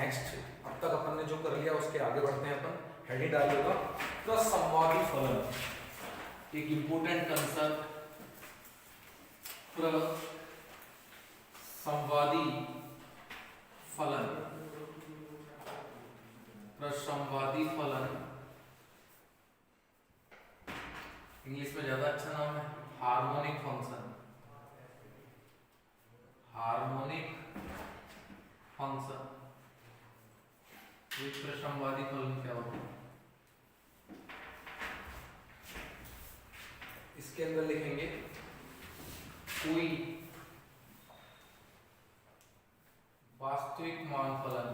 Next अब तक अपन ने जो कर लिया उसके आगे बढ़ते हैं अपन। हेडिंग डालिएगा प्रसंवादी फलन, एक इंपोर्टेंट कंसेप्ट। प्रसंवादी फलन, प्रसंवादी फलन इंग्लिश में ज्यादा अच्छा नाम है हार्मोनिक फंक्शन। हार्मोनिक फंक्शन, एक प्रसंवादी फलन क्या होता है? इसके अंदर लिखेंगे कोई वास्तविक मान फलन,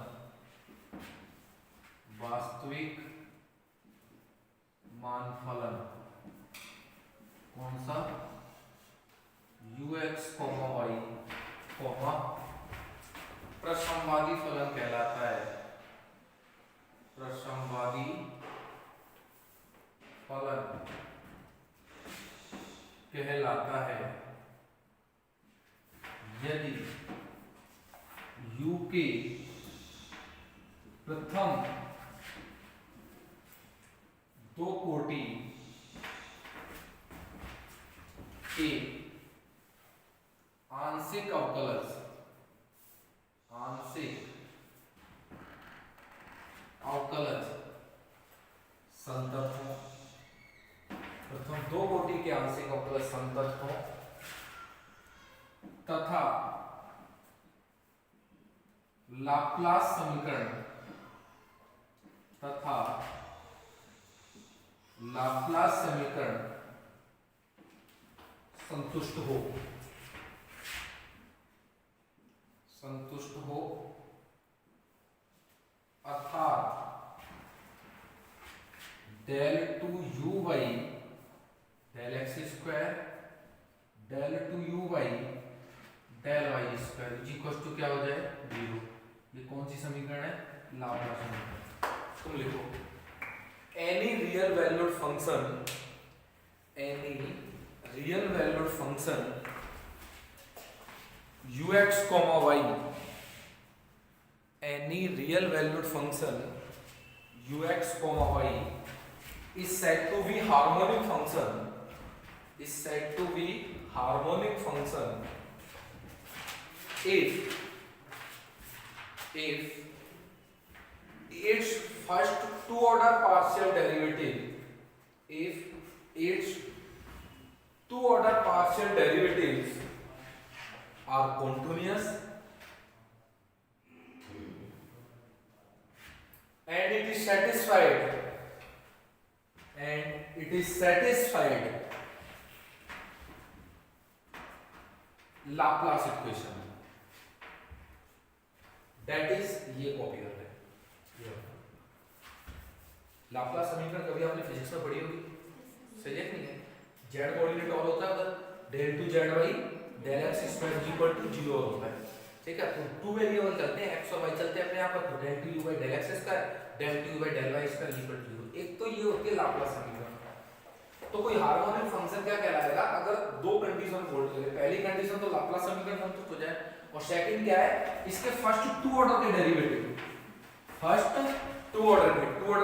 वास्तविक मान फलन कौन सा? ux, y, प्रसंवादी फलन कहलाता है। प्रसंवादी फलन कहलाता है यदि u के प्रथम दो कोटि के आंशिक अवकलज, आंशिक अवकलज संतत हो, प्रथम दो कोटि के आंशिक अवकलज संतत हो तथा लाप्लास समीकरण, तथा लाप्लास समीकरण संतुष्ट हो, संतुष्ट हो अर्थात del 2u/, del x square, del 2u/, del y square is equal to क्या हो जाए 0। ये कौन सी समीकरण है? लाप्लास समीकरण। तुम लिखो any real valued function, any real valued function ux, y, any real valued function ux, y is said to be harmonic function, is said to be harmonic function if its first two order partial derivative, if its two order partial derivatives are continuous and it is satisfied, and it is satisfied Laplace equation, that is ये copy कर रहे हैं। Laplace समीकरण कभी आपने physics में पढ़ी होगी, सही है नहीं है? जेड कोऑर्डिनेट और होता है उधर del 2zy del x square equal to 0 होता है, ठीक है? तो टू वेरिएबल चलते हैं, x और y चलते हैं अपने यहाँ पर, तो del 2u del x square del 2u del y square equal to 0। एक तो ये होती है लाप्लास समीकरण। तो कोई हार्मोनिक फंक्शन क्या कहलाएगा? अगर दो कंडीशन होल्ड करें, पहली कंडीशन तो लाप्लास समीकरण संतुष्ट हो जाए, और सेकंड क्या है? इसके फर्स्ट टू ऑर्डर के डेरिवेटिव, फर्स्ट टू ऑर्डर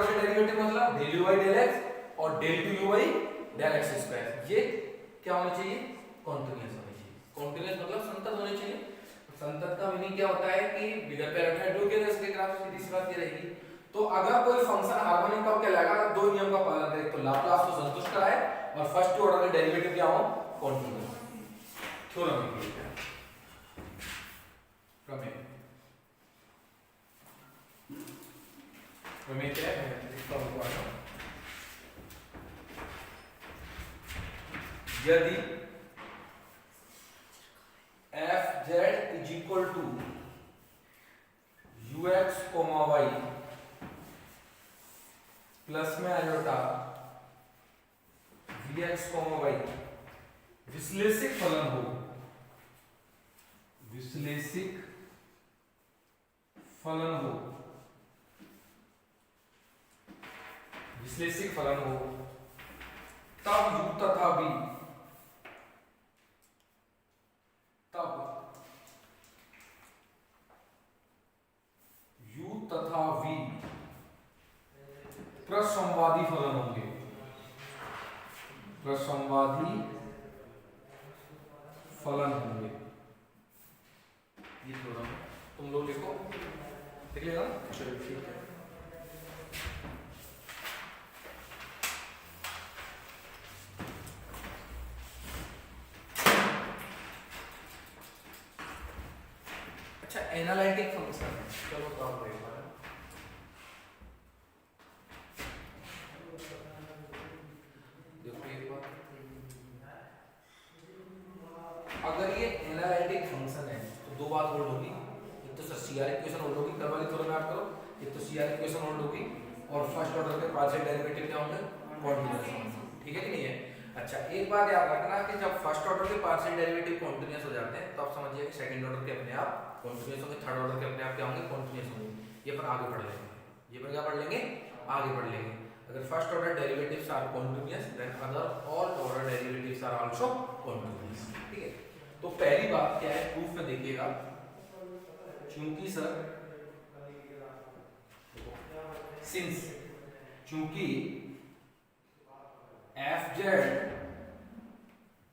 के डेरिवेटिव मतलब del u del x और del 2u del x square, ये क्या होना चाहिए? कॉन्टिन्यूअस होनी चाहिए। कॉन्टिन्यूअस मतलब संतत होनी चाहिए। संतत का मीनिंग क्या होता है कि बिगर पैराथाइडोकेनेस के ग्राफ सीधी सी बात ये रहेगी। तो अगर कोई फंक्शन हार्मोनिक कब कहलाएगा? दो नियम का पालन करे, तो लाप्लास को संतुष्ट कराए और फर्स्ट ऑर्डर के डेरिवेटिव क्या हो? कॉन्टिन्यूअस। थ्योरम लिखिए, प्रमेय। प्रमेय क्या है? इसका मतलब यदि fz is equal to ux, y plus में आयोटा vx, y विश्लेषिक फलन हो, विश्लेषिक फलन हो, विश्लेषिक फलन हो, तब u तथा v, तब u प्रसंवादी फलन होंगे, प्रसंवादी फलन होंगे। ये थोड़ा तुम लोग लिखो, लिख लेगा। चलो ठीक है। अच्छा, एनालिटिक फंक्शन, चलो तो आप देख पाए। देखो एक बात, अगर ये एनालिटिक फंक्शन है तो दो बात होल्ड होगी। एक तो सीआर इक्वेशन होल्ड होगी, कर वाली थोड़ा याद करो। एक तो सीआर इक्वेशन होल्ड होगी और फर्स्ट ऑर्डर के पार्शियल डेरिवेटिव क्या होंगे, कॉन्टिन्यूअस होंगे। ठीक है कि नहीं है? अच्छा, एक बात याद रखना कि जब फर्स्ट ऑर्डर के पार्शियल डेरिवेटिव कॉन्टिन्यूअस हो जाते हैं तो आप समझिए कि सेकंड ऑर्डर के अपने आप कॉन्टिन्यूअस होंगे, थर्ड ऑर्डर के अपने आप क्या होंगे, कॉन्टिन्यूअस होंगे। ये पर आगे बढ़ लेंगे, ये पर क्या पढ़ लेंगे, आगे बढ़ लेंगे। अगर first order derivatives are continuous then other all order derivatives are also continuous. ठीक है, तो पहली बात क्या है, प्रूफ में देखिएगा, चूंकि सर सिंस चूंकि F Z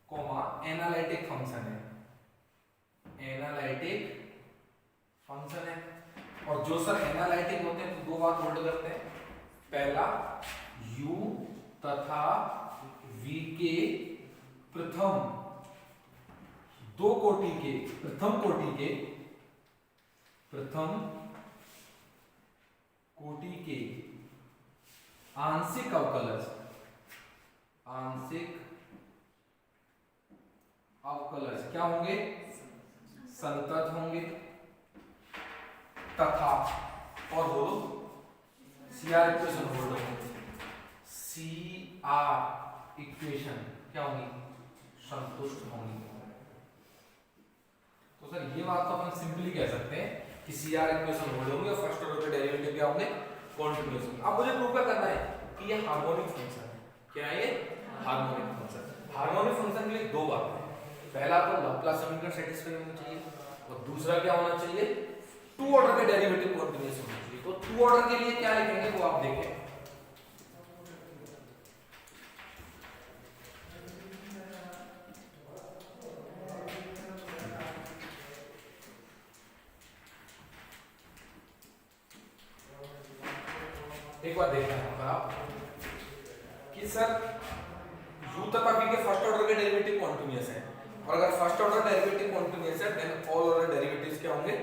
comma analytic function है, एनालिटिक फंक्शन है, और जो सर एनालिटिक होते हैं तो दो बात होल्ड करते हैं। पहला, u तथा v के प्रथम दो कोटि के, प्रथम कोटि के आंशिक अवकलज, क्या होंगे, संतत होंगे, तथा और बोलो सीआर इक्वेशन होल्ड होंगे, सीआर इक्वेशन क्या होंगी, संतुष्ट होंगी। तो सर ये बात तो अपन सिंपली कह सकते हैं कि सीआर इक्वेशन होल्ड होंगे और फर्स्ट ऑर्डर के डेरिवेटिव क्या होंगे, कॉन्टिन्यूअस होंगे। अब मुझे प्रूव करना है कि ये हार्मोनिक फंक्शन है। क्या है ये, हार्मोनिक फंक्शन। हार्मोनिक फंक्शन के लिए दो बातें, पहला तो लाप्लास समीकरण सैटिस्फाई होना चाहिए और दूसरा क्या होना चाहिए, टू ऑर्डर के डेरिवेटिव कॉन्टिन्यूअस होना चाहिए। तो टू ऑर्डर के लिए क्या लिखेंगे वो आप देखें। एक बार देखना है आप कि सर u तथा v के फर्स्ट ऑर्डर के डेरिवेटिव कॉन्टिन्यूअस है, और अगर फर्स्ट ऑर्डर डेरिवेटिव कॉन्टिन्यूअस है देन ऑल ऑर्डर डेरिवेटिव्स क्या होंगे,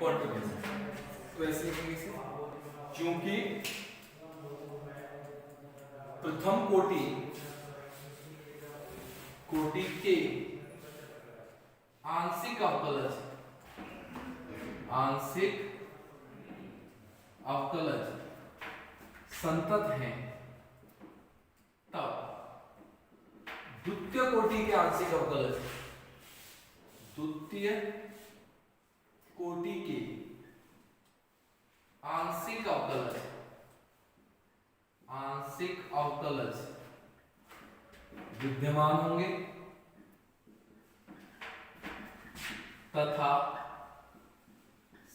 कॉन्टिन्यूअस है। तो ऐसे लिखेंगे इसे, क्योंकि प्रथम कोटि के आंशिक अवकलज संतत हैं, तब द्वितीय कोटि के आंशिक अवकलज, द्वितीय कोटि के आंशिक अवकलज विद्यमान होंगे तथा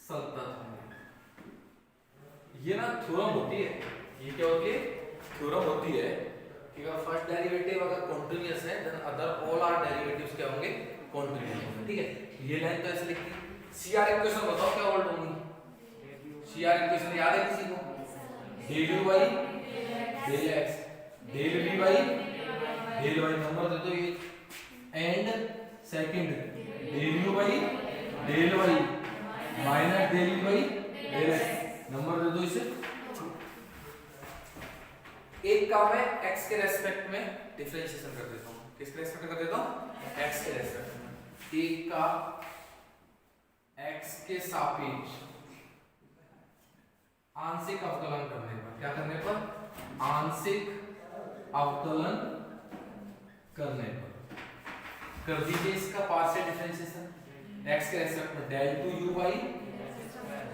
संतत होंगे। ये ना थ्योरम होती है, ये क्या होती है, थ्योरम होती है कि अगर फर्स्ट डेरिवेटिव अगर कॉन्टिन्यूअस है then other all are derivatives क्या होंगे, कॉन्टिन्यूअस होंगे। ठीक है, ये लाइन तो ऐसे लिखती है। सीआर इक्वेशन बताओ क्या होल्ड होंगी, सीआर इक्वेशन याद है किसी को, del u by del x, del v by del y, number दे दो ये, and second del u by del y minus del u by del x, number दे दो इसे। एक का मैं x के रेस्पेक्ट में डिफरेंशिएशन कर देता हूं, किसके रेस्पेक्ट में कर देता हूं, x के रेस्पेक्ट में। एक का x के सापेक्ष आंशिक अवकलन करने पर, क्या करने पर, आंशिक अवकलन करने पर कर दीजिए इसका पार्शियल डिफरेंशिएशन, x के रेस्पेक्ट में del two u by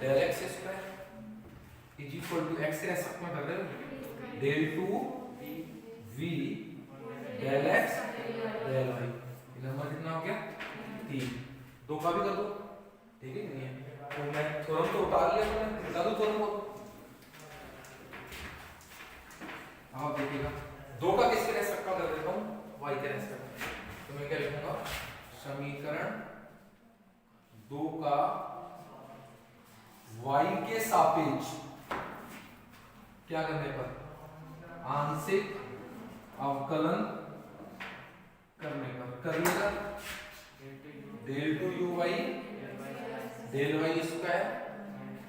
del x square is equal to x के रेस्पेक्ट में कर दे del two v del x del y। Number कितना हो गया, 3। दो का भी कर दो, ठीक है नहीं है, तो मैं थ्योरम तो उतार लिया, तो मैं बता दूं थ्योरम को। दिखेगा। 2 का किसके रेस्पेक्ट में कर देता हूँ, y के रेस्पेक्ट में। तो मैं क्या लिखूंगा, समीकरण 2 का y के सापेक्ष क्या करने पर, आंशिक अवकलन करने पर कर लेगा। Del two u y del y square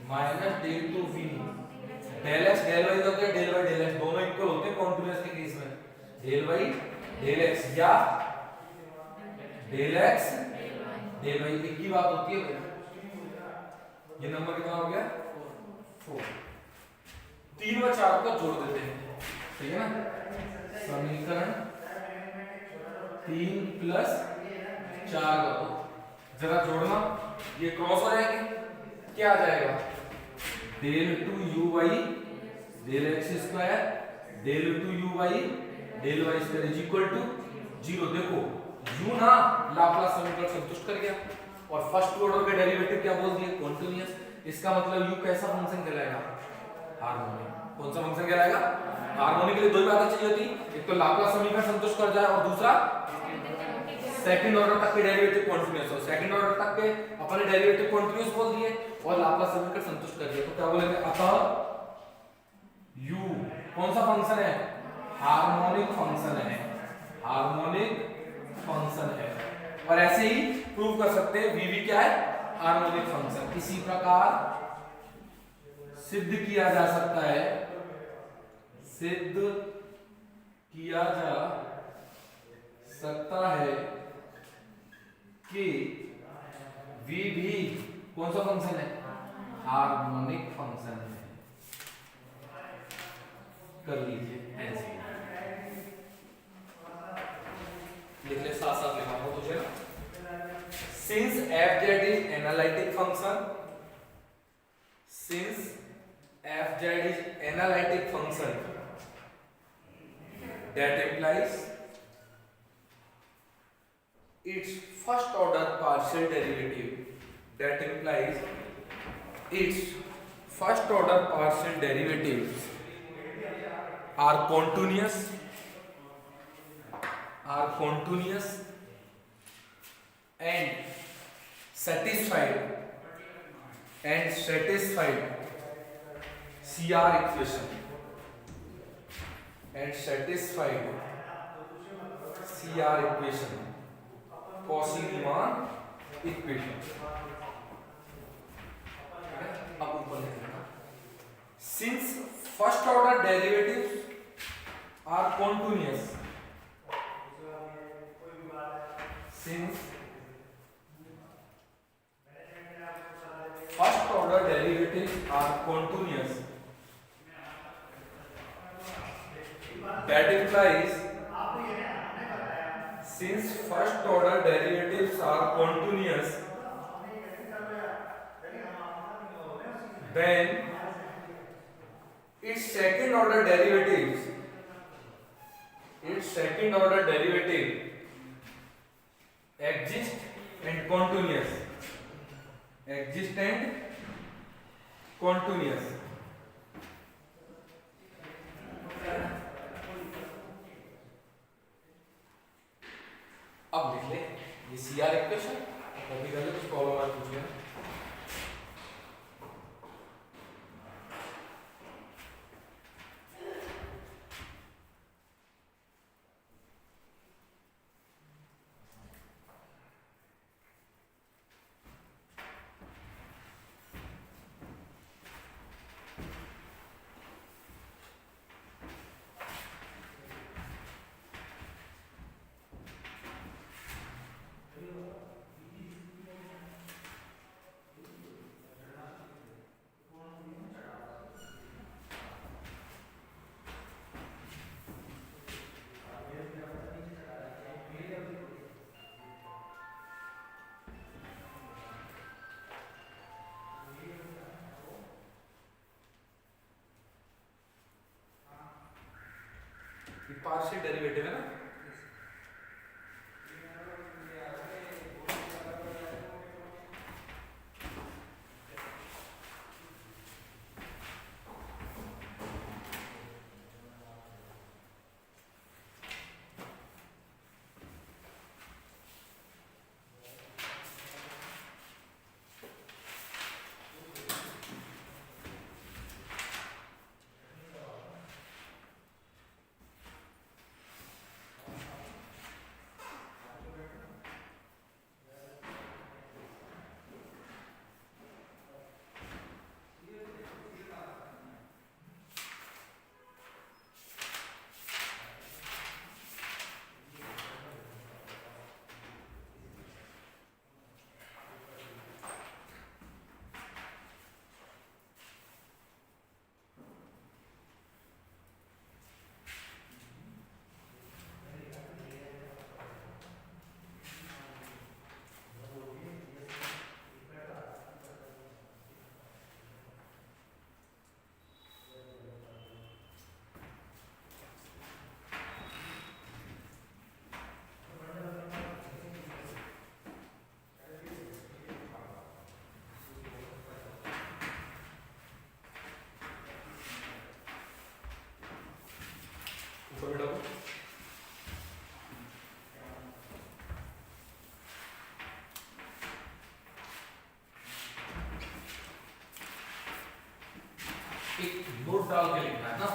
minus del two v del x del y होता है, डेल वाई डेल एक्स दोनों इक्वल होते हैं कॉन्टिन्यूअस के केस में, डेल वाई डेल एक्स या डेल एक्स डेल वाई एक ही बात होती है। ये नंबर कितना हो गया, 4। 3 और 4 को जोड़ देते हैं, ठीक है ना। समीकरण 3 प्लस 4 का तो जरा जोड़ना, ये क्रॉस हो जाएंगे, क्या आ जाएगा, del two u y del x square del two u y del y square is equal to 0। देखो यू ना लाप्लास समीकरण संतुष्ट कर गया, और फर्स्ट ऑर्डर का डेरिवेटिव क्या बोल दिया, कॉन्टिन्यूअस। इसका मतलब यू कैसा फंक्शन कहलाएगा, हार्मोनिक। कौन सा फंक्शन कहलाएगा, हार्मोनिक। के लिए दो ही बातें चाहिए होती, एक तो लाप्लास समीकरण संतुष्ट कर जाए, और दूसरा सेकंड ऑर्डर तक के डेरिवेटिव कॉन्टिन्यूअस हो। सेकंड ऑर्डर तक के अपने डेरिवेटिव कॉन्टिन्यूअस बोल दिए और लाप्लास समीकरण संतुष्ट कर दिया, तो क्या बोलेंगे, अतः u कौन सा फंक्शन है, हार्मोनिक फंक्शन है, हार्मोनिक फंक्शन है। और ऐसे ही प्रूव कर सकते हैं v भी क्या है, हार्मोनिक फंक्शन। इसी प्रकार सिद्ध किया जा सकता है, सिद्ध किया जा सकता है कि v भी कौन सा फंक्शन है, हार्मोनिक फंक्शन है। कर लीजिए ऐसे लिख ले, साथ साथ लिखा हो तुझे ना। Since fz is analytic function, since fz is analytic function, that implies its first order partial derivative, that implies its first order partial derivatives are continuous and satisfied CR equation and satisfied CR equation, Cauchy-Riemann equation। अब ऊपर लिखना, since first order derivatives are continuous, since first order derivatives are continuous, that implies since first order derivatives are continuous, then its second order derivative exist and continuous, अब लिख ले ये CR equation, copy कर ले, कुछ problem आ पूछिए। Partial derivative है ना, नोट डाल के लिखना है ना।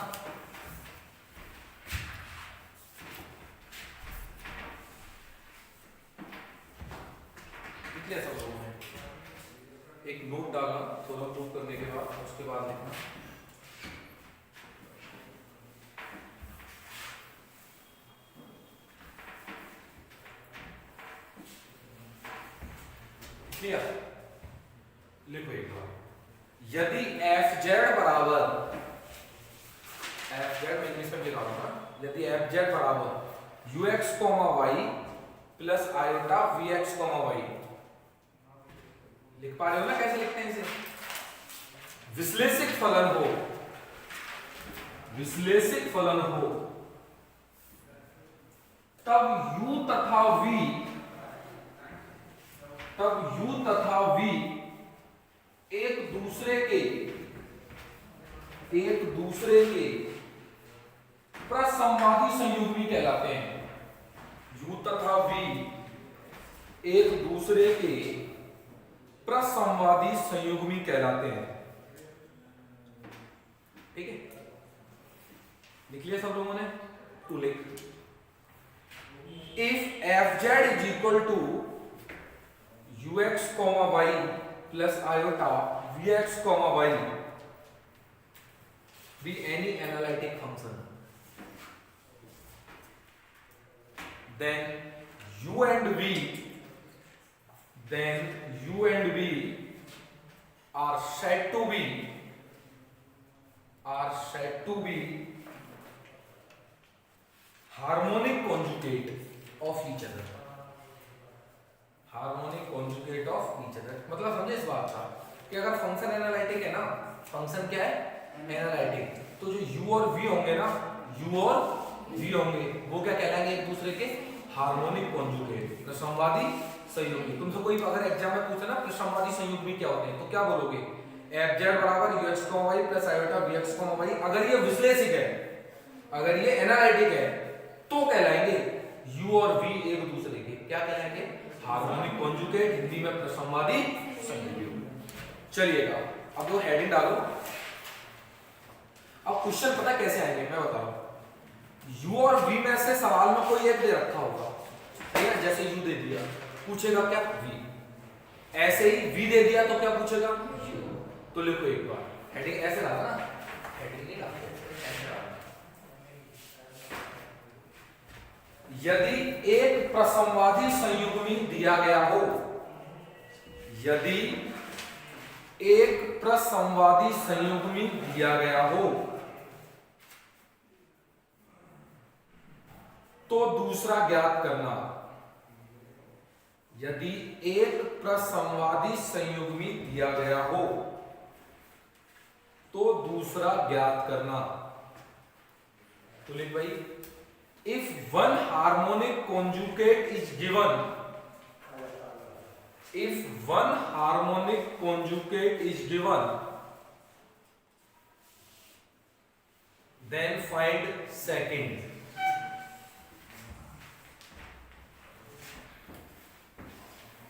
लिख सब लोगों ने एक नोट डालना थोड़ा प्रूव करने के बाद, उसके बाद लिखना। लिखो एक बार, यदि एफ जेड बराबर, एफ जेड में इंग्लिश में लिखा होगा, यदि एफ जेड बराबर u x comma y plus iota v x comma y, लिख पा रहे हो ना कैसे लिखते हैं इसे? विश्लेषिक फलन हो, विश्लेषिक फलन हो, तब u तथा v, तब u तथा v एक दूसरे के प्रसंवादी संयुग्मी कहलाते हैं। u तथा v एक दूसरे के प्रसंवादी संयुग्मी कहलाते हैं। ठीक है, लिख लिया सब लोगों ने? तू लिख, if f z is equal to u x comma y plus iota v x comma y be any analytic function, then u and v are said to be harmonic conjugate of each other, harmonic conjugate of each other. मतलब समझे इस बात का कि अगर function analytic है ना, function क्या है? एनालिटिक, तो जो u और v होंगे ना, u और v होंगे, वो क्या कहलाएंगे? एक दूसरे के हार्मोनिक कॉन्जुगेट, प्रसंवादी संयुग्मी। तुमसे कोई अगर एग्जाम में पूछे ना प्रसंवादी संयुग्मी क्या होते हैं, तो क्या बोलोगे? एफ जेड बराबर u x comma y plus iota v x comma y. अगर ये विश्लेषिक है, अगर ये एनालिटिक है, तो कहलाएंगे u और v एक दूसरे के क्या कहलाएंगे? हार्मोनिक कॉन्जुगेट, हिंदी में प्रसंवादी संयुग्मी। चलिएगा अब वो हेडिंग डालो। अब क्वेश्चन पता कैसे आएंगे मैं बता रहा हूं। u और v में से सवाल में कोई एक दे रखा होगा, ठीक है? जैसे u दे दिया, पूछेगा क्या? v। ऐसे ही v दे दिया तो क्या पूछेगा? u। तो लिखो एक बार, हेडिंग ऐसे डाला ना, हेडिंग नहीं डालते, ऐसे डाला। यदि एक प्रसंवादी संयुग्मी दिया गया हो, यदि एक प्रसंवादी संयुग्मी दिया गया हो, तो दूसरा ज्ञात करना। यदि एक प्रसंवादी संयुग्मी दिया गया हो, तो दूसरा ज्ञात करना। तो लिख भाई, if one harmonic conjugate is given, if one harmonic conjugate is given, then find second।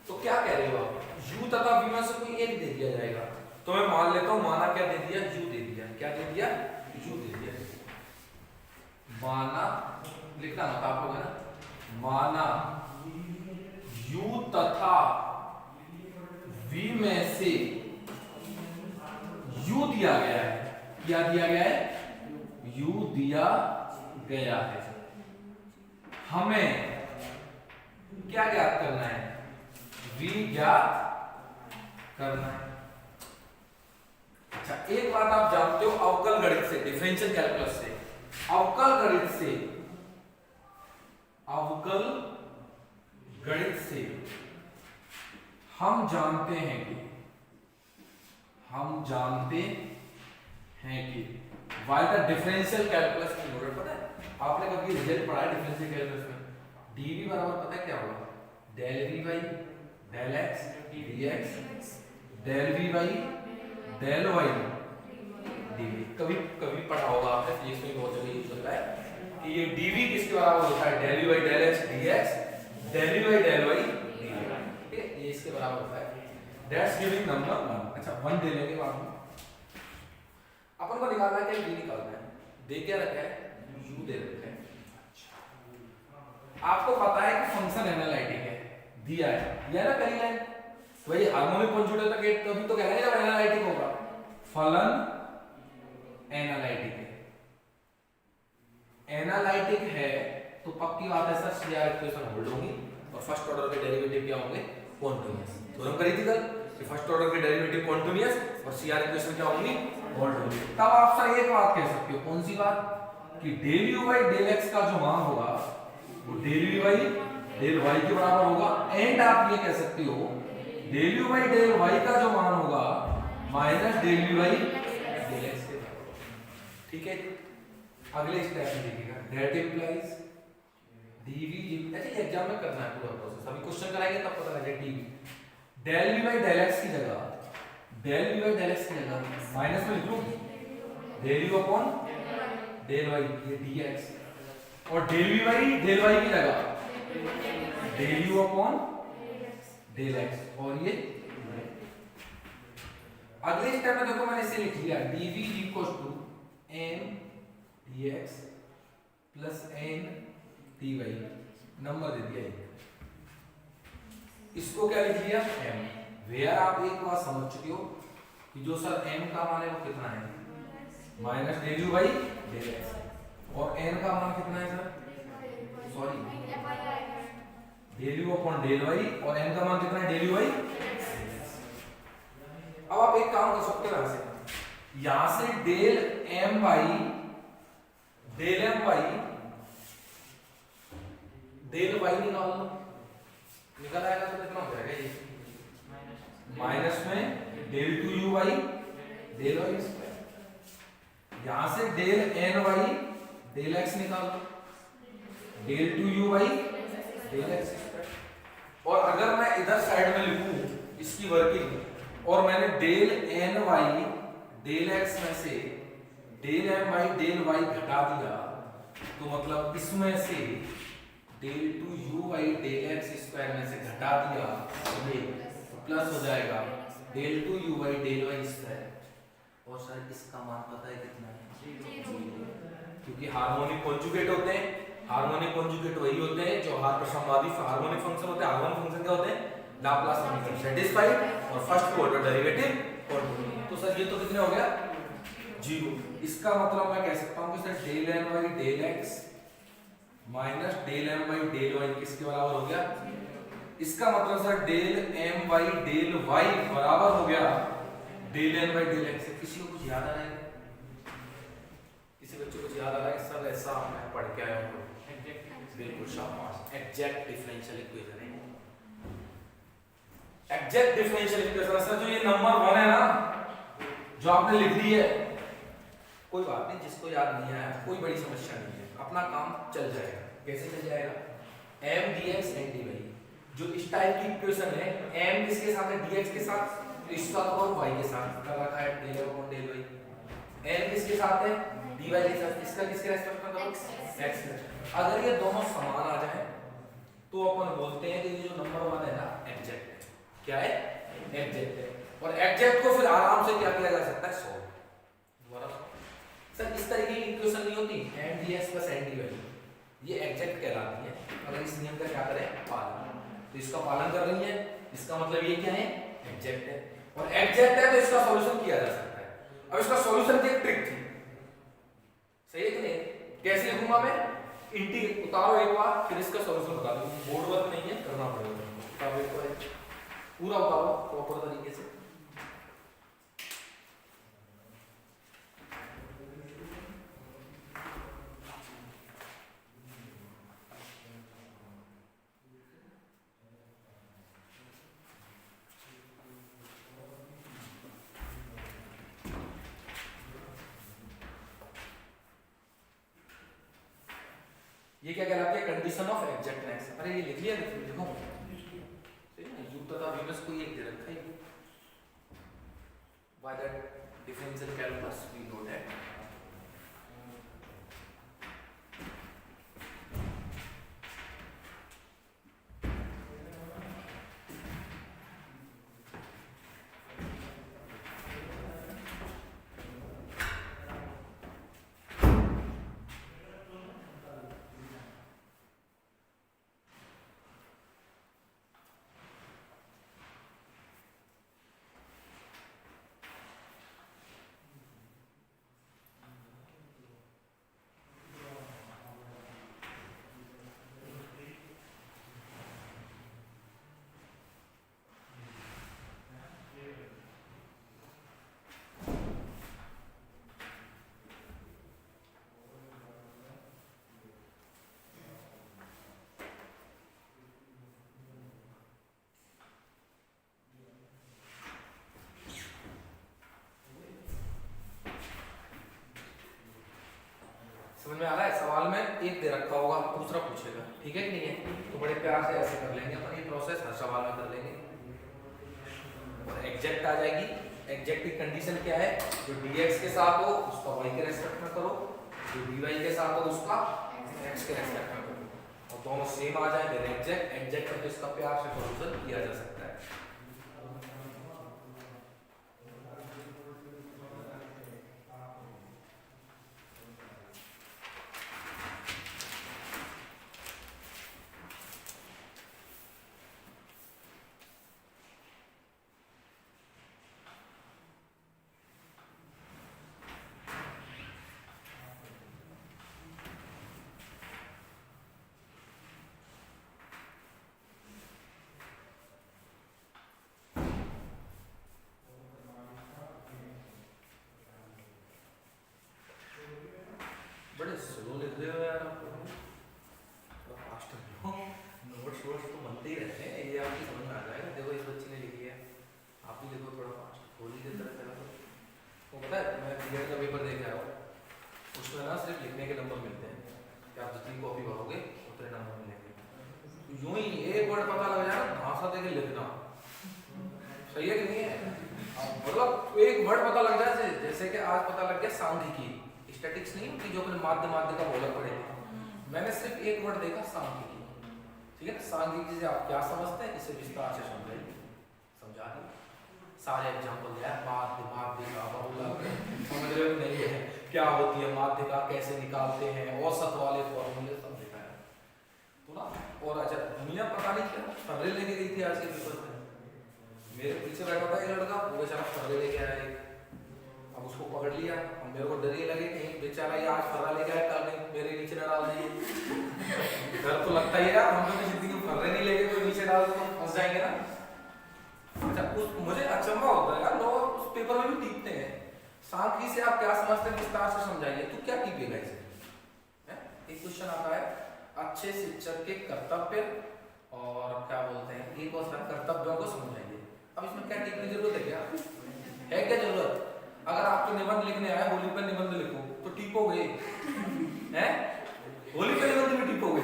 तो क्या कह रहे हो आप? u तथा v में से कोई एक दे दिया जाएगा, तो मैं मान लेता हूं, माना क्या दे दिया? u दे दिया। क्या दे दिया? u दे दिया। माना, लिखना मत आप लोग है ना, माना u तथा v में से u दिया गया है। क्या दिया गया है? u दिया गया है। हमें क्या ज्ञात करना है? v ज्ञात करना है। अच्छा, एक बात आप जानते हो अवकल गणित से, डिफरेंशियल कैलकुलस से, अवकल गणित से, अवकल गणित से हम जानते हैं कि why the differential calculus involve. पता है आपने कभी रिजल्ट पढ़ा है डिफरेंशियल कैलकुलस में? dv बराबर पता है क्या होगा? del v by del x dx, del v by del y dv। कभी कभी पढ़ा होगा आपने, फिजिक्स में बहुत जगह यूज होता है कि ये dv किसके बराबर होता है? del v by del x dx, del v by del y dv। ठीक है, ये इसके बराबर होता है। That's giving number 1। अच्छा, 1 दे लेंगे बाद में। अपन को निकालना है क्या, डी निकालना है। दे क्या रखा है, यू दे रखा है। आपको पता है कि फंक्शन एनालिटिक है, दिया है ना पहली लाइन। वही हार्मोनिक कॉन्जुगेट तक तभी तो कहना है जब एनालिटिक होगा। फलन एनालिटिक है, एनालिटिक है तो पक्की बात है सर सीआर इक्वेशन होल्ड होगी और फर्स्ट ऑर्डर के डेरिवेटिव क्या होंगे, कॉन्टिन्यूअस। थ्योरम करी थी कल कि फर्स्ट ऑर्डर के डेरिवेटिव कॉन्टिन्यूअस और सीआर इक्वेशन क्या होंगी, होल्ड होंगी। तब आप सर एक बात कह सकते हो, कौन सी बात, कि del u by del x का जो मान होगा वो del u by del y के बराबर होगा। एंड आप ये कह सकते हो del u by del y का जो मान होगा minus del u by del x के बराबर। ठीक है, अगले स्टेप में देखिएगा, दैट इंप्लाइज डीवी जी। अच्छा एग्जाम में करना है पूरा प्रोसेस, अभी क्वेश्चन कराएंगे तब पता लगेगा। Dv del v by del x की जगह, del v by del x की जगह माइनस में लिख लूं del u upon del y, ये dx, और del v by del y की जगह del u upon del x, और ये अगले स्टेप में देखो मैंने इसे लिख लिया dv equals to n dx plus n dy, number दे दिया एक, इसको क्या लिख लिया m। वेयर आप एक बात समझ चुके हो कि जो सर m का मान है वो कितना है, minus del u by del x, और n का मान कितना है sir, sorry del u upon del y, और n का मान कितना है डेल यू बाई। अब आप एक काम कर सकते हो, यहां से del m by del m by del y निकाल लो, निकल आएगा तो कितना हो जाएगा ये, माइनस में del two u by del y square. यहां से del n y del x निकाल लो, del two u by del x square. और अगर मैं इधर साइड में लिखूं इसकी वर्किंग, और मैंने del n y del x में से del m by del y घटा दिया, तो मतलब इसमें से del two u by del x square में से घटा दिया, ये प्लस हो जाएगा del two u by del y square. और सर इसका मान पता है कितना है, क्योंकि हार्मोनिक कॉन्जुगेट होते हैं। हार्मोनिक कॉन्जुगेट वही होते हैं जो हार्मोनिक फंक्शन होते हैं। हार्मोनिक फंक्शन क्या होते हैं, लाप्लास समीकरण सेटिस्फाइड और फर्स्ट ऑर्डर डेरिवेटिव कॉन्टिन्यूअस। तो सर ये तो कितने हो गया, 0। इसका मतलब मैं कह सकता हूं कि sir del n by del x minus del m by del y किसके बराबर हो गया, इसका मतलब sir del m by del y बराबर हो गया del n by del x. किसी को कुछ याद आ रहा है, किसी बच्चे को कुछ याद आ रहा है सर ऐसा मैं पढ़ के आया हूं, बिल्कुल शाबाश, एग्जैक्ट डिफरेंशियल इक्वेशन है। एग्जैक्ट डिफरेंशियल इक्वेशन सर जो ये नंबर 1 है ना, जो आपने लिख दी है, कोई बात नहीं, जिसको याद नहीं आया कोई बड़ी समस्या नहीं है, अपना काम चल जाएगा। कैसे चल जाएगा, m dx n dy, जो इस टाइप की इक्वेशन है, m किसके साथ है, dx के साथ, तो इस साथ और y के साथ कर रखा है del upon del y। n किसके साथ है, dy के साथ, इसका किसके रेस्पेक्ट में करो, x। अगर ये दोनों समान आ जाए तो अपन बोलते हैं कि ये जो नंबर 1 है ना एग्जैक्ट है। क्या है, एग्जैक्ट है। और एग्जैक्ट को फिर आराम से क्या किया जा सकता है, सॉल्व। दोबारा सर इस तरीके की इक्वेशन नहीं होती m dx plus n dy, ये एग्जैक्ट कहलाती है अगर इस नियम का क्या करें, पालन। तो इसका पालन कर रही है, इसका मतलब ये क्या है, एग्जैक्ट है। और एग्जैक्ट है तो इसका सॉल्यूशन किया जा सकता है। अब इसका सॉल्यूशन की एक ट्रिक थी, सही है कि नहीं, कैसे लिखूंगा मैं, इंटीग्रेट उतारो एक बार फिर इसका सॉल्यूशन बता दो। बोर्ड वर्क नहीं है, करना पड़ेगा, उतारो एक बार पूरा उतारो प्रॉपर तरीके से। ये क्या कहलाती है, कंडीशन ऑफ एग्जैक्टनेस। अरे ये लिख लिया, देखो ठीक है, u तथा v को एक दे रखा है, by that differential calculus we know that. रखा होगा, दूसरा पूछेगा, ठीक है कि नहीं है? तो बड़े प्यार से ऐसे कर लेंगे अपन, ये प्रोसेस हर सवाल में कर लेंगे। और एग्जैक्ट आ जाएगी। एग्जैक्ट की कंडीशन क्या है? जो dx के साथ हो उसका y के रेस्पेक्ट में करो, जो dy के साथ हो उसका x के रेस्पेक्ट में करो, और दोनों सेम आ जाए फिर एग्जैक्ट। एग्जैक्ट है तो इसका प्यार से सॉल्यूशन किया जा सकता है। बड़े स्लो लिख रहे हो यार आप, फास्ट लिखो। नोट्स वोट्स तो बनते ही रहते हैं, ये आपकी समझ में आ जाएगा। देखो इस बच्ची ने लिखी है, आप भी लिखो थोड़ा फास्ट, होली की तरह चला तो। वो पता है मैं बीएड का पेपर दे के आया हूँ, उसमें ना सिर्फ लिखने के नंबर मिलते हैं कि आप जितनी कॉपी भरोगे उतने नंबर मिलेंगे। यूं ही एक वर्ड पता लग जाए ना, भाषा देके लिखना, सही है कि नहीं है? मतलब एक वर्ड पता लग जाए, जैसे कि आज पता लग गया सांख्यिकी, स्टैटिक्स नहीं होती जो अपने माध्य का बोला पड़े थे, मैंने सिर्फ एक वर्ड देखा सांख्यिकी, ठीक है ना? सांख्यिकी से आप क्या समझते हैं इसे विस्तार से समझाइए, समझा दिए सारे एग्जांपल दिया, माध्य का बहुलक, समझ रहे हो नहीं है? क्या होती है माध्य का, कैसे निकालते हैं, औसत वाले फॉर्मूले सब दिखाया तो ना। और अच्छा दुनिया पता नहीं क्या फर्रे लेके गई थी आज के पेपर में, मेरे पीछे बैठा था एक लड़का, वो बेचारा फर्रे लेके आया, अब उसको पकड़ लिया, और मेरे को डर ये लगे कहीं बेचारा ये आज फर्रा लेके आया, कल नहीं मेरे नीचे न डाल दिए। डर तो लगता ही है यार, हम लोग जिंदगी में फर्रे नहीं लेके कोई नीचे डाल तो फंस जाएंगे ना। अच्छा उस मुझे अचंभा होता है यार, लोग उस पेपर में भी टीपते हैं। सांख्यिकी से आप क्या समझते हैं विस्तार से समझाइए, तो क्या टीपेगा इसे? एक क्वेश्चन आता है, अच्छे शिक्षक के कर्तव्य और क्या बोलते हैं, एक और कर्तव्यों को समझाइए। अब इसमें क्या टीपने की जरूरत है? क्या है क्या जरूरत? अगर आपको निबंध लिखने आए, होली पर निबंध लिखो तो टीपोगे हैं? होली पर निबंध में टीपोगे?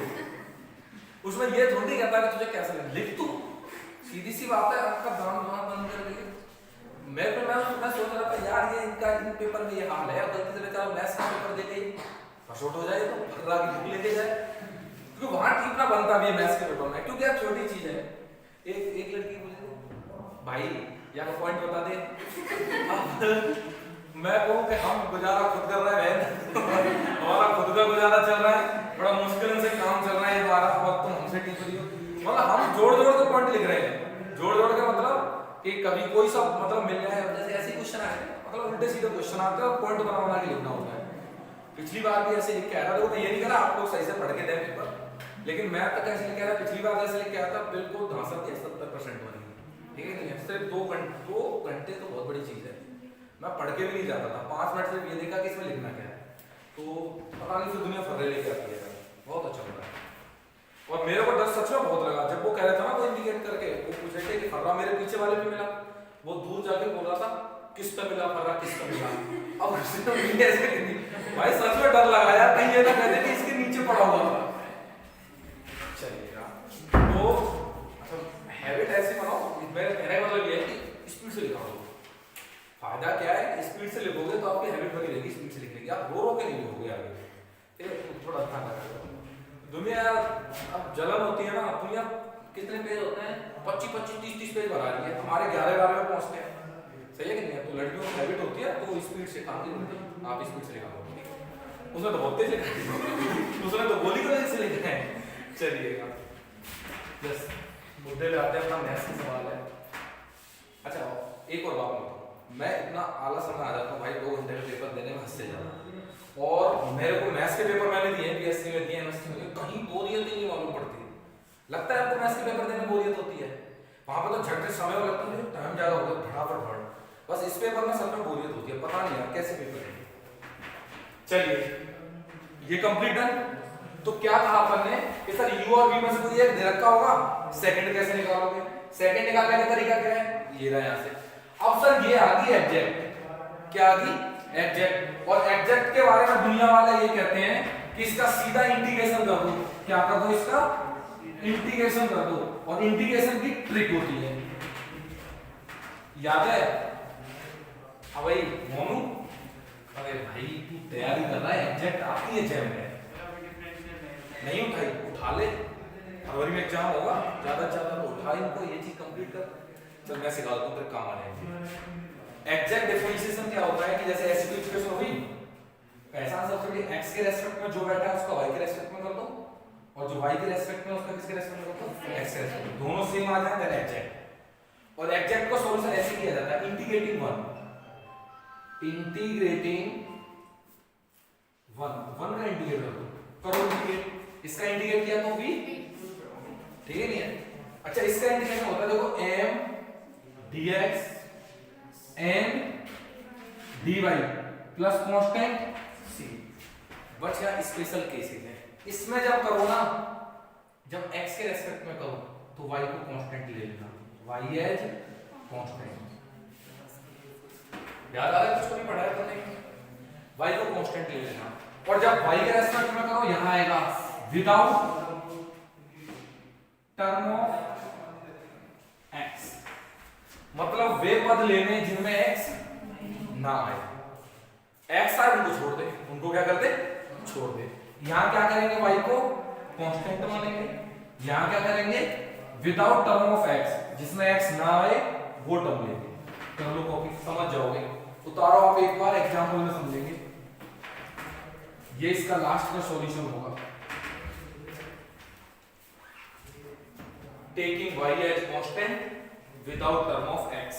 उसमें ये थोड़ी कहता है कि तुझे कैसे लिख तू, सीधी सी बात है, आपका दाम बंद कर देंगे। मैं सोच रहा था यार ये इनका इन पेपर में ये हाल है, गलती से बेचारा मैथ्स का पेपर दे के फसोट हो जाए तो फर्रा की बुक लेके जाए, क्योंकि वहां ठीकना बनता भी है मैथ्स के पेपर में, क्योंकि अब छोटी चीज है। एक लड़की मुझे भाई यहाँ का पॉइंट बता दे, मैं कहूँ कि हम गुजारा खुद कर रहे हैं, हमारा खुद का गुजारा चल रहा है, बड़ा मुश्किल से काम चल रहा है, 12 वक्त तुम हमसे टीप रही हो, मतलब हम जोड़ जोड़ के पॉइंट लिख रहे हैं, जोड़ जोड़ के मतलब कि कभी कोई सा मतलब मिल जाए, जैसे ऐसे क्वेश्चन आए मतलब उल्टे सीधे क्वेश्चन आते हैं और पॉइंट बना बना के लिखना होता है। पिछली बार भी ऐसे लिख के आया था, तो ये नहीं करा आपको सही से पढ़ के दें पेपर, लेकिन मैं तो कैसे लिख रहा था, पिछली बार जैसे लिख के आया था बिल्कुल धांसा दिया 70% बनी, ठीक है नहीं? सिर्फ 2 घंटे तो बहुत बड़ी चीज है, मैं पढ़ के भी नहीं जाता था, 5 मिनट सिर्फ ये देखा कि इसमें लिखना क्या है, तो पता नहीं फिर दुनिया फर्रे लेके आती है, बहुत अच्छा लगा। और मेरे को डर सच में बहुत लगा जब वो कह रहा था ना, वो इंडिकेट करके वो पूछ रहे थे कि फर्रा मेरे पीछे वाले पे मिला, वो दूर जाके बोल रहा था किस पे मिला फर्रा, किस पे मिला। अब भाई सच में डर लगा यार, कहीं ये ना कहते कि इसके नीचे पड़ा हुआ था। चलिएगा तो अच्छा हैबिट ऐसे बनाओ, मेरा कहने का मतलब ये है कि स्पीड से लिखा हो। फायदा क्या है, स्पीड से लिखोगे तो आपकी हैबिट बनी रहेगी स्पीड से लिखने की, आप रो के नहीं लिखोगे आगे, ठीक है? थोड़ा ध्यान रखो। दुनिया अब जलन होती है ना, दुनिया कितने पेज होते हैं, 25-25, 30-30 पेज बना रही है, हमारे 11 में पहुंचते हैं, सही है कि नहीं? तो लड़कियों की हैबिट होती है तो स्पीड से काम की होती है, आप स्पीड से लिखा दो, उसने तो बहुत तेज लिखा है, उसने तो गोली की वजह से लिखा है। चलिएगा बस मुद्दे पे आते हैं, अपना मैथ्स का सवाल है। अच्छा एक और बात बताओ, मैं इतना आलस में आ जाता हूँ भाई, 2 घंटे का पेपर देने में हद से ज्यादा, और मेरे को मैथ्स के पेपर मैंने दिए, बीएससी में दिए, एमएससी में दिए, कहीं बोरियत ही नहीं मालूम पड़ती। लगता है आपको मैथ्स के पेपर देने में बोरियत होती है? वहां पर तो झट से समय लगता है, टाइम ज्यादा हो गया, फटाफट भर, बस इस पेपर में सब में बोरियत होती है, पता नहीं यार कैसे पेपर है। चलिए ये कंप्लीट है। तो क्या कहा अपन ने कि सर u और v में से कोई एक दे रखा होगा, सेकंड कैसे निकालोगे? सेकंड निकालने का तरीका क्या है, ये रहा यहां से। अब सर ये आ गई एग्जैक्ट, क्या आ गई? एग्जैक्ट। और एग्जैक्ट के बारे में दुनिया वाले ये कहते हैं कि इसका सीधा इंटीग्रेशन कर दो। क्या कर दो? इसका इंटीग्रेशन कर दो। और इंटीग्रेशन की ट्रिक होती है, याद है? अब भाई मोनू, अरे भाई तू तैयारी कर रहा है, एग्जैक्ट आती है जैम में, नहीं उठाई, उठा ले, फरवरी में एग्जाम होगा, ज्यादा से ज्यादा तो उठा इनको, ये चीज कंप्लीट कर। चल मैं सिखा दूं, तेरे काम आ जाएंगे। एग्जैक्ट डिफरेंशिएशन क्या होता है कि जैसे ऐसी कोई इक्वेशन हुई, पहचान सबसे पहले x के रेस्पेक्ट में जो बैठा है उसका y के रेस्पेक्ट में कर दो, और जो y के रेस्पेक्ट में उसका किसके रेस्पेक्ट में कर दो? x के रेस्पेक्ट में। दोनों सेम आ जाए देन एग्जैक्ट। और एग्जैक्ट का सॉल्यूशन ऐसे किया जाता है, इंटीग्रेटिंग वन का इंटीग्रेट कर दो, करो इंटीग्रेट। इसका इंटीग्रेट किया तो v, ठीक है नहीं है? अच्छा इसका इंटीग्रेशन होता है देखो m dx n dy plus constant c। But यार स्पेशल केसेस है, इसमें जब करो ना, जब x के रेस्पेक्ट में करो तो y को कांस्टेंट ले लेना, y एज कांस्टेंट। याद आ रहा है? कुछ नहीं पढ़ा है तो नहीं, y को कांस्टेंट ले लेना। और जब y के रेस्पेक्ट में करो यहां आएगा विदाउट टर्म ऑफ x, मतलब वे पद लेने जिनमें x ना आए। x आए उनको छोड़ दे, उनको क्या कर दे? छोड़ दे। यहां क्या करेंगे? y को कांस्टेंट मानेंगे। यहां क्या करेंगे? विदाउट टर्म ऑफ x, जिसमें x ना आए वो टर्म लेंगे। कर लो कॉपी, समझ जाओगे। उतारो आप एक बार, एग्जाम्पल में समझेंगे। ये इसका लास्ट का सॉल्यूशन होगा। Taking y as constant without term of x।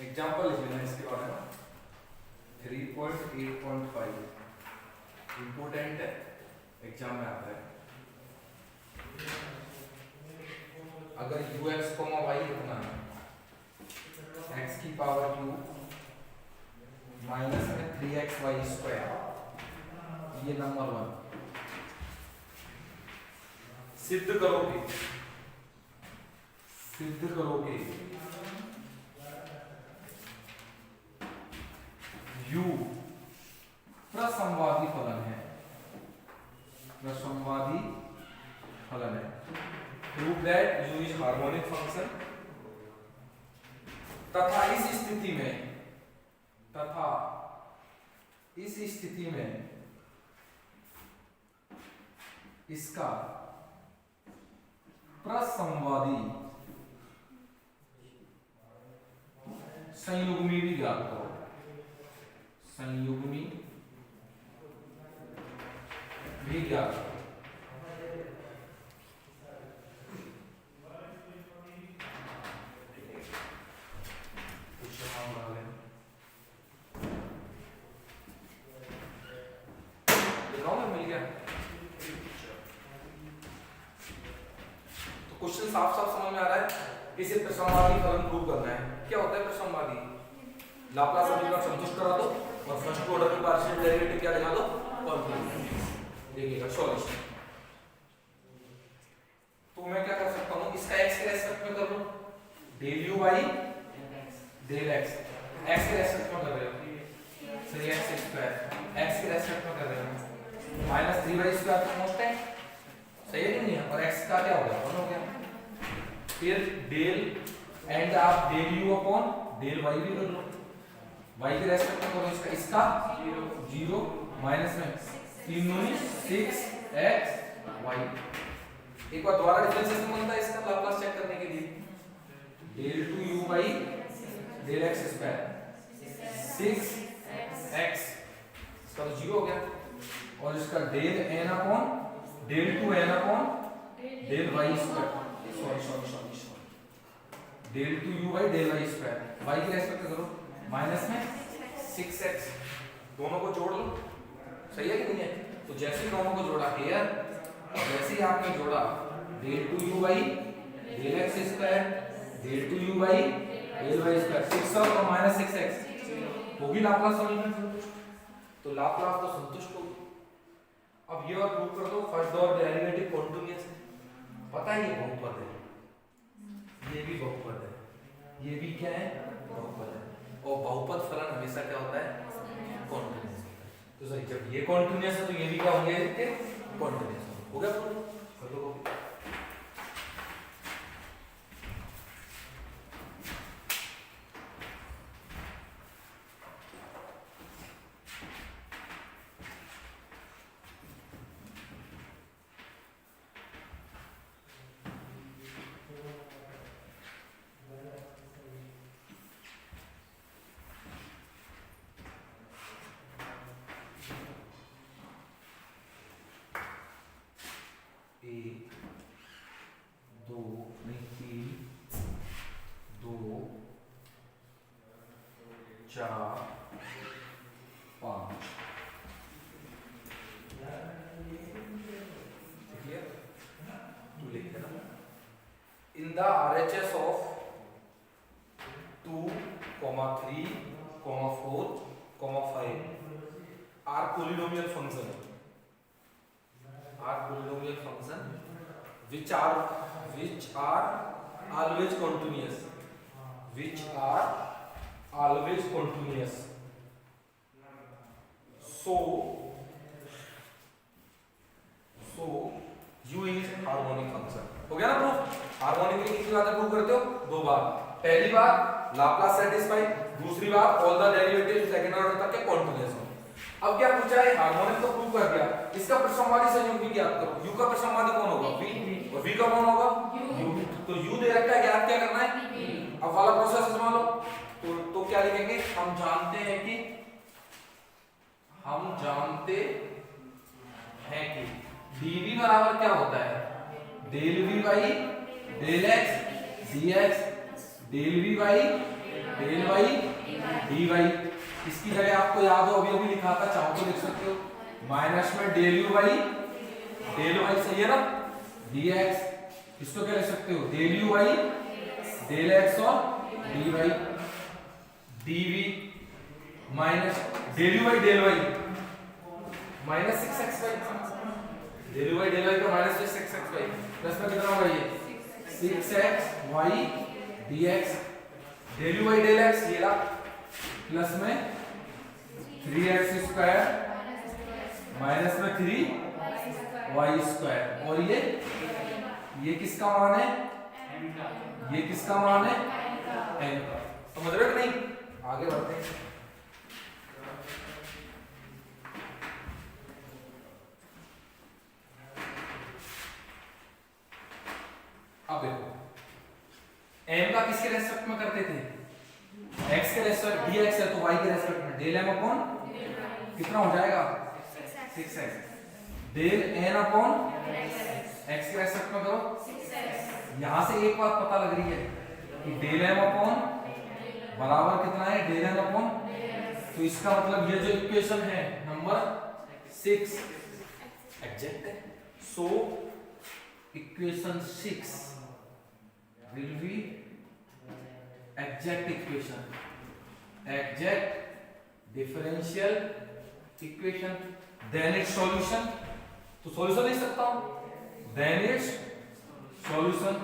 Example लिख लेना इसके बारे में। 3.8.5 इंपोर्टेंट है, एग्जाम में आता है। अगर ux, y लिखना है, x की पावर क्यू माइनस में 3xy स्क्वायर, ये नंबर 1 सिद्ध करोगे u प्रसंवादी फलन है, prove that u is harmonic function. तथा इस स्थिति में इसका प्रसंवादी संयुग्मी भी ज्ञात करो। संयुग्मी भी ज्ञात करो। क्वेश्चन साफ साफ समझ में आ रहा है। इसे प्रसंवादी फलन प्रूव करना है। क्या होता है प्रसंवादी? लाप्लास समीकरण संतुष्ट करा दो और फर्स्ट ऑर्डर की पार्शियल डेरिवेटिव क्या दिखा दो? कॉन्फिडेंस। देखिएगा सॉल्यूशन। तो मैं क्या कर सकता हूं? इसका x के रेस्पेक्ट में कर लो, del u by del x। x के रेस्पेक्ट में कर रहे हो, सही, x स्क्वायर x के रेस्पेक्ट में कर रहे हो, माइनस 3y स्क्वायर का कांस्टेंट, सही है कि नहीं है? और x का क्या हो गया? 1 हो गया। फिर डेल एंड आप del u upon del y भी कर लो, y के रेस्पेक्ट में करो इसका 0 माइनस में 3 दूनी 6x y। एक बार दोबारा डिफरेंशिएशन बनता है इसका लाप्लास चेक करने के लिए, del 2u by del x square 6x, इसका तो 0 हो गया। और इसका del n upon del 2n upon del y square, sorry del two u by del y square, y की रेस्पेक्ट में करो, माइनस में 6x, दोनों को जोड़ लो, सही है कि नहीं है? तो जैसे ही दोनों को जोड़ा हियर, जैसे ही आपने जोड़ा del two u by del x square, del two u by del y square, 6 और माइनस 6x होगी लाप्लास समीकरण संतुष्ट, तो लाप्लास तो संतुष्ट होगी। अब ये और प्रूव कर दो फर्स्ट ऑर्डर डेरिवेटिव कॉन्टिन्यूअस है, पता है ये बहुपद है, ये भी बहुपद है, ये भी क्या है बहुपद है, और बहुपद फलन हमेशा क्या होता है कॉन्टिन्यूअस। तो सही, जब ये कॉन्टिन्यूअस है तो ये भी क्या होंगे कॉन्टिन्यूअस हो गया, कर लो। एक दो नहीं, तीन, दो, चार, पाँच, तू लिख देना। In the RHS of 2, 3, 4, 5 are polynomial function which are always continuous, so u is harmonic function। हो गया ना प्रूफ? हार्मोनिक की कितनी बातें प्रूव करते हो? 2 बार। पहली बार लाप्लास सेटिस्फाई, दूसरी बार all the derivative second order तक के कॉन्टिन्यूअस हो। अब क्या पूछा है? हार्मोनिक तो प्रूव कर दिया, इसका प्रसमवादी संयोग भी ज्ञात करो। u का प्रसमवादी कौन होगा? v, और v का कौन होगा? u। तो u दे रखा है, ज्ञात क्या करना है? अब वाला प्रोसेस समझ लो। तो क्या लिखेंगे? हम जानते हैं कि dv बराबर क्या होता है? Del v by del x dx, del v by del y dy। इसकी जगह आपको याद हो अभी लिखा था, चाहो तो लिख सकते हो, माइनस में del u by del y, सही है ना, dx। इसको क्या लिख सकते हो? Del u by del x और dy, dv minus del u by del y minus 6xy, del u by del y का माइनस 6xy, प्लस में कितना होगा ये 6xy dx, del u by del x ये रहा, प्लस में 3x square minus में 3y स्क्वायर, और ये किसका मान है? ये किसका मान है? n का। समझ रहे हो कि नहीं? आगे बढ़ते हैं। अब देखो m का किसके रेस्पेक्ट में करते थे? x के रेस्पेक्ट, dx है तो y के रेस्पेक्ट में डेल m अपॉन कितना हो जाएगा? 6x, del n upon x के रेस्पेक्ट में करो 6x। यहां से एक बात पता लग रही है कि डेल m अपॉन बराबर कितना है? डेल n अपॉन, तो इसका मतलब ये जो इक्वेशन है नंबर 6 एग्जैक्ट है। So equation 6 will be exact equation, exact differential equation, then its solution। तो सॉल्यूशन लिख सकता हूं, then its solution।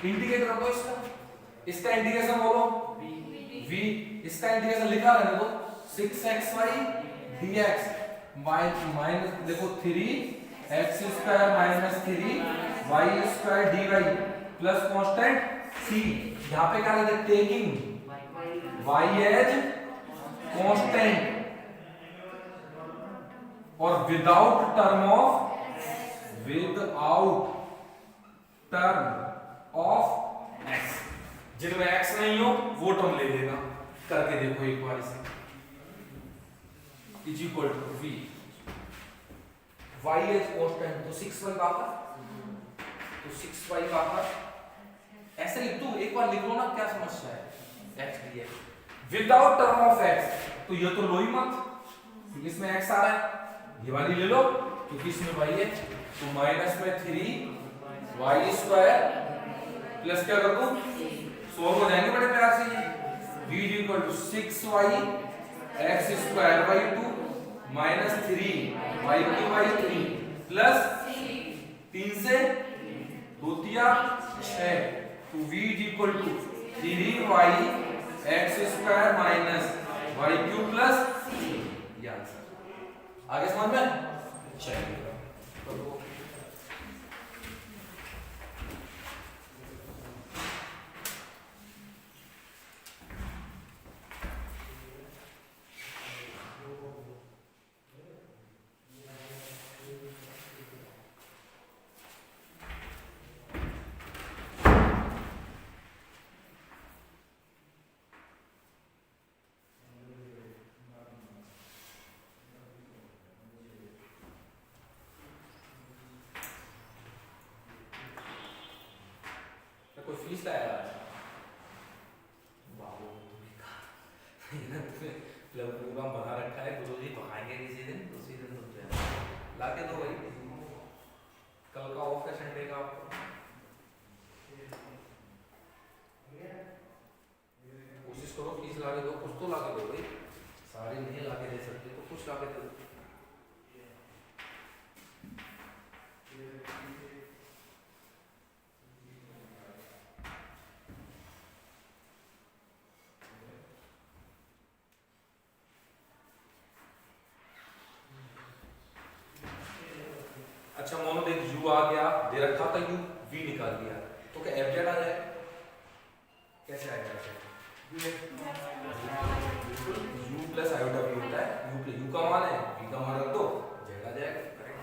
इंटीग्रेट कर दो इसका इंटीग्रेशन बोलो v, इसका इंटीग्रेशन लिखा रहने दो 6xy dx माइनस देखो 3x square minus 3y square dy plus constant c। यहां पे क्या लिखा है? टेकिंग y एज कांस्टेंट और विदाउट टर्म ऑफ x। जिनमें x नहीं हो वो टर्म ले लेगा। करके देखो एक बार इसे, is equal to v y as constant, तो 6y बाहर, तो 6y बाहर ऐसे लिख दूं, एक बार लिख लो ना, क्या समस्या है। x dx without term of x, तो ये तो लो ही मत, क्योंकि इसमें x आ रहा है, ये वाली ले लो क्योंकि इसमें y है, तो माइनस में 3y स्क्वायर प्लस क्या कर दूं, सोल्व हो जाएंगे बड़े प्यार से ये, v equal to 6y x square by 2 minus 3y की बाई 3 प्लस 3 से 2 तिया 6, तो v equal to 3y x square minus y cube plus ये आंसर। आगे समझ में चलिए, कोई फीस लाया बाबू प्रोग्राम बना रखा है, गुरुजी पढ़ाएंगे किसी दिन, उसी दिन तुम जाए ला के दो भाई, कल का ऑफ है संडे का आपको, कोशिश करो फीस ला के दो, कुछ तो ला के दो भाई, सारी नहीं ला के दे सकते तो कुछ ला के दो। अच्छा मोनो देख, u आ गया, दे रखा था u, v निकाल दिया, तो क्या f आ जाए, कैसे आएगा, u प्लस आयोटा v होता है, u का मान है, v का मान रख दो, z आ जाएगा, करेक्ट।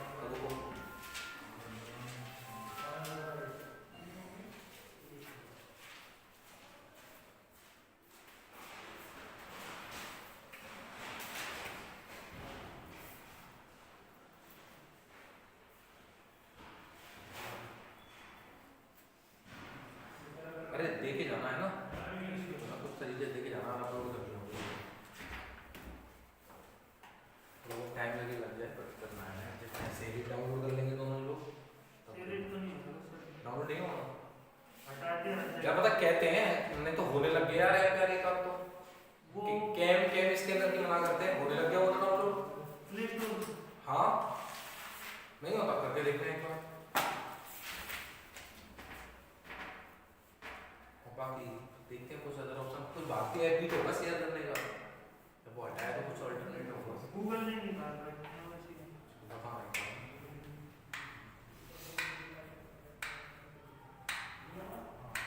अरे देखे जाना है ना, कुछ तरीके देखे जाना, अपलोड कर दिया, तो टाइम लगे लग जाए, पर करना है, जितना से ही डाउनलोड कर लेंगे दोनों लोग, डाउनलोड नहीं होगा, क्या पता कहते हैं, नहीं तो होने लग गया यार, यार एक आप तो कैम इसके अंदर की मना करते हैं, होने लग गया वो तो डाउनलोड, हाँ नहीं होता, करके देखते हैं एक बार, बाकी देखते हैं कुछ अदर ऑप्शन, कुछ बाकी ऐप भी तो होगा शेयर करने का, जब वो हटाया तो कुछ अल्टरनेटिव होगा, गूगल नहीं निकाल रहा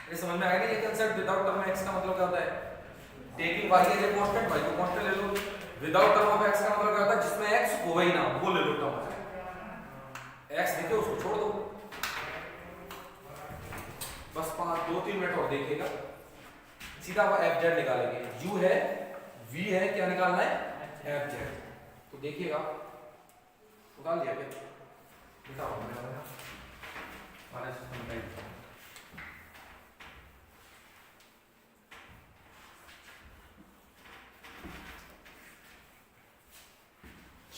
ये समझ में आएगा, ये कंसेप्ट विदाउट टर्म x का मतलब क्या होता है, taking y as a constant, y को कांस्टेंट ले लो, विदाउट टर्म ऑफ x का मतलब क्या होता है, जिसमें x हो ही ना वो ले लो टर्म, x देखिए उसको छोड़ दो, बस 2-3 मिनट और देखिएगा, सीधा वो fz निकालेंगे, u है v है, क्या निकालना है fz, तो देखिएगा निकाल दिया क्या, बताओ हमारे सिस्टम का,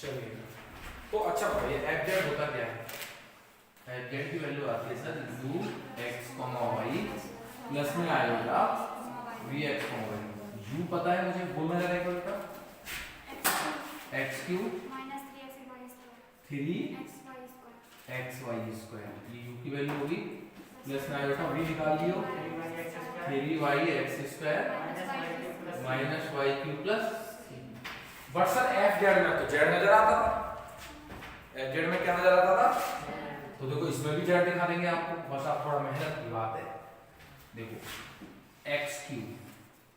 चलिए तो अच्छा बताइए fz होता क्या है, fz की वैल्यू आती है sir u x, y plus में आएगा v x, y, u पता है मुझे, बोलना जरा एक बार x cube minus 3x y square, ये u की वैल्यू होगी, प्लस में आएगा v निकाल लियो 3y x square minus y cube plus, but sir fz में तो z नजर आता था, fz में क्या नजर आता था, तो देखो इसमें भी z दिखा देंगे आपको, बस आप थोड़ा मेहनत की बात है, देखो x क्यूब,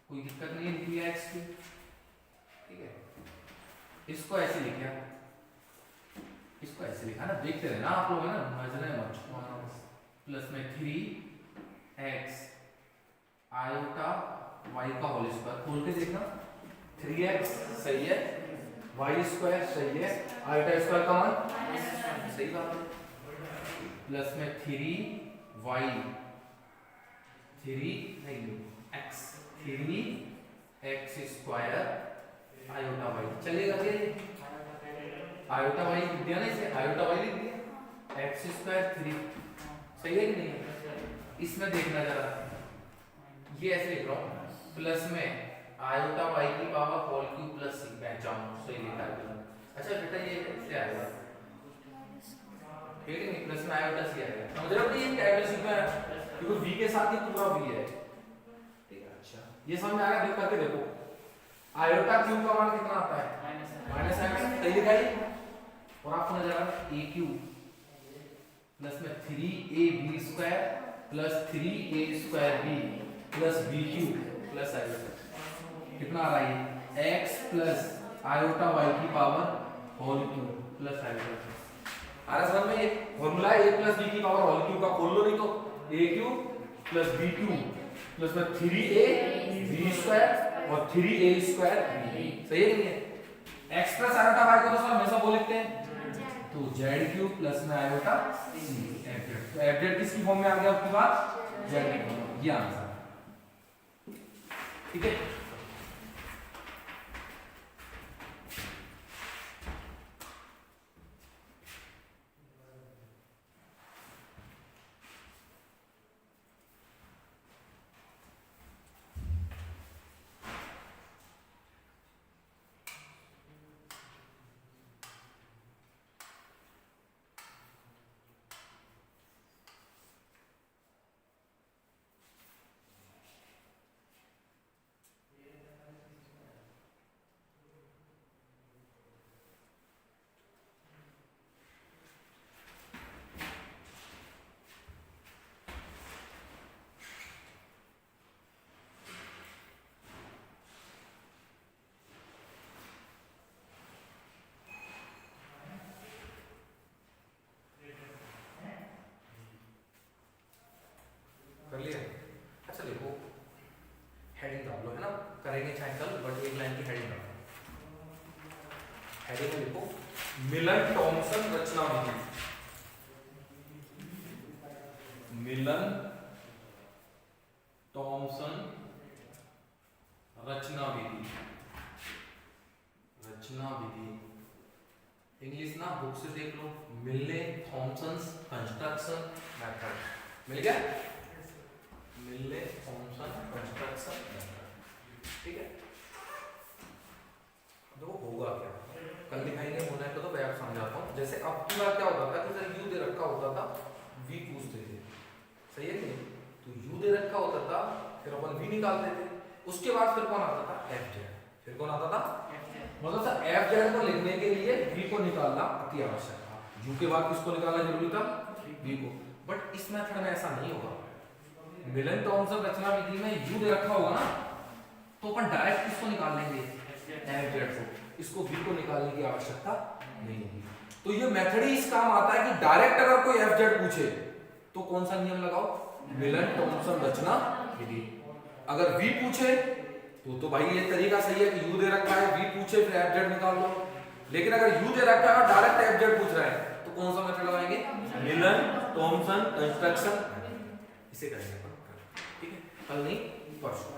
कोई दिक्कत नहीं है, लिख लिया x क्यूब, ठीक है, इसको ऐसे लिखा, इसको ऐसे लिखा ना, देखते रहना आप लोग, है ना, मजने मत, प्लस में 3x आयोटा y का होल स्क्वायर, खोल के देखना, 3x सही है, y स्क्वायर सही है, आयोटा स्क्वायर का मान सही बात है, प्लस में 3y 3x² आयोटा वाई चलेगा क्या ये? आयोटा वाई लिख दिया ना इसे, आयोटा वाई लिख दिया, x² 3 सही है कि नहीं है? इसमें देखना जरा, ये ऐसे लिख रहा हूँ प्लस में आयोटा वाई की पावर होल क्यूब प्लस सी, पहचानो सही लिखा है। अच्छा बेटा ये कैसे आएगा? ठीक है नहीं, प्लस में आयोटा सी आएगा, समझ रहे हो? ये कैपिटल सी में क्योंकि v के साथ ही पूरा v है, ठीक है? अच्छा ये समझ में आ गया? देख करके देखो, आयोटा क्यूब का मान कितना आता है? माइनस सही लिखाई, और आपको नजर आ रहा है a क्यूब प्लस में 3ab² plus 3a² b plus b cube plus iota कितना आ रहा है? x प्लस आयोटा y की power whole cube plus iota. आ रहा समझ में? ये फॉर्मूला है a प्लस b की पावर होल क्यूब का, खोल लो नहीं तो a cube plus b cube plus में 3ab² और 3a² b, सही है कि नहीं है? x प्लस आयोटा y को तो सब हमेशा बोल लेते हैं, तो z क्यूब प्लस में आयोटा c fz, तो fz किसकी फॉर्म में आ गया आपके पास? z की फॉर्म में, ये आंसर, ठीक है? कर लिया? अच्छा देखो हेडिंग डाल लो, है ना? करेंगे चाहे कल, बट एक लाइन की हेडिंग डालो। हेडिंग में लिखो मिलन थॉमसन रचना विधि, मिलन थॉमसन रचना विधि, रचना विधि इंग्लिश ना बुक से देख लो, मिलने थॉमसन कंस्ट्रक्शन मेथड, मिल गया? मिलने थॉमसन कंस्ट्रक्शन मेथड, ठीक है? देखो होगा क्या, कल दिखाएंगे, होना है तो मैं आप समझाता हूँ। जैसे अब की बार क्या होता था कि सर यू दे रखा होता था, वी पूछते थे, सही है नहीं? तो यू दे रखा होता था, फिर अपन वी निकालते थे, उसके बाद फिर कौन आता था? एफ जेड, फिर कौन आता था? मतलब सर एफ जेड को लिखने के लिए वी को निकालना अति आवश्यक था, यू के बाद किसको निकालना जरूरी था? वी को। बट इस मेथड में ऐसा नहीं होगा, मिलन थॉमसन रचना विधि में यू दे रखा होगा ना, तो अपन डायरेक्ट किसको निकाल लेंगे? एफ जेड को, इसको वी को निकालने की आवश्यकता नहीं होगी। तो ये मेथड ही इस काम आता है कि डायरेक्ट अगर कोई एफ जेड पूछे तो कौन सा नियम लगाओ? मिलन थॉमसन रचना विधि। अगर वी पूछे तो भाई ये तरीका सही है कि यू दे रखा है, वी पूछे फिर एफ जेड निकाल लो। लेकिन अगर यू दे रखा है और डायरेक्ट एफ जेड पूछ रहा है तो कौन सा मेथड लगाएंगे? मिलन थॉमसन कंस्ट्रक्शन, इसे करेंगे, ठीक है? कल नहीं परसों।